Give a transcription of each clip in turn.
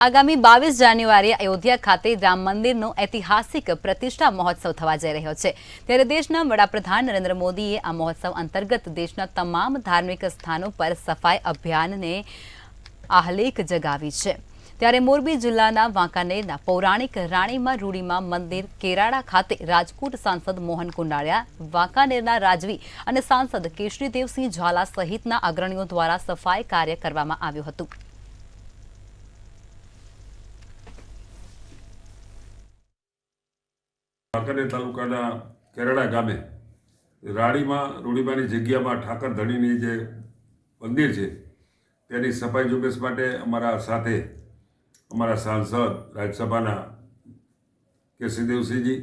આગામી 22 જાન્યુઆરીએ અયોધ્યા ખાતે રામ મંદિરનો ઐતિહાસિક પ્રતિષ્ઠા મહોત્સવ થવા જઈ રહ્યો છે। ત્યારે દેશના વડાપ્રધાન નરેન્દ્ર મોદીએ આ મહોત્સવ અંતર્ગત દેશના તમામ ધાર્મિક સ્થાનો પર સફાઈ અભિયાનને આહલેખ જગાવી છે। ત્યારે મોરબી જિલ્લાના વાંકાનેરના પૌરાણિક રાણીમાં રૂડીમાં મંદિર કેરાડા ખાતે રાજકોટ સાંસદ મોહન કુંડારિયા, વાંકાનેરના રાજવી અને સાંસદ કેશરીદેવસિંહ ઝાલા સહિતના અગ્રણીઓ દ્વારા સફાઈ કાર્ય કરવામાં આવ્યું હતું। વાંકાનેર તાલુકાના કેરાડા ગામે રાણીમાં રૂડીમાની જગ્યામાં ઠાકર ધણીની જે મંદિર છે તેની સફાઈ ઝુંબેશ માટે અમારા સાથે અમારા સાંસદ રાજ્યસભાના કેશરીદેવસિંહજી,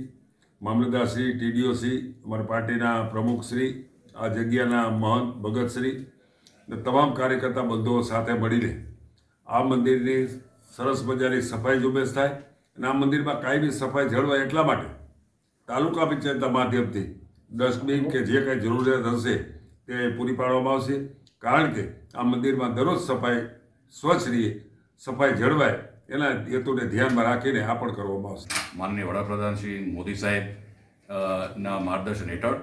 મામલતદારશ્રી, ટીડીઓશ્રી, અમારા પાર્ટીના પ્રમુખશ્રી, આ જગ્યાના મહંત ભગતશ્રી અને તમામ કાર્યકર્તા બંધુઓ સાથે મળીને આ મંદિરની સરસ મજાની સફાઈ ઝુંબેશ થાય અને આ મંદિરમાં કાયમી સફાઈ જળવાય એટલા માટે તાલુકા પંચાયતના માધ્યમથી ડસ્ટબિન કે જે કાંઈ જરૂરિયાત હશે તે પૂરી પાડવામાં આવશે। કારણ કે આ મંદિરમાં દરરોજ સફાઈ સ્વચ્છ રહે, સફાઈ જળવાય એના હેતુને ધ્યાનમાં રાખીને આ પણ કરવામાં આવશે। માનનીય વડાપ્રધાન શ્રી મોદી સાહેબ ના માર્ગદર્શન હેઠળ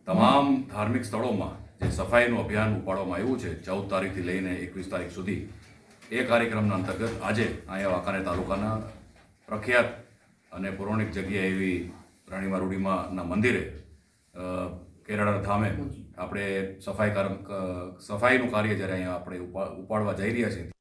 તમામ ધાર્મિક સ્થળોમાં જે સફાઈનું અભિયાન ઉપાડવામાં આવ્યું છે 14 તારીખથી લઈને 21 તારીખ સુધી, એ કાર્યક્રમના અંતર્ગત આજે અહીંયા વાંકાનેર તાલુકાના પ્રખ્યાત અને પૌરાણિક જગ્યા એવી રાણીમાં રૂડીમાના મંદિરે કેરાડા ધામે આપણે સફાઈનું કાર્ય જ્યારે અહીંયા આપણે ઉપાડવા જઈ રહ્યા છીએ।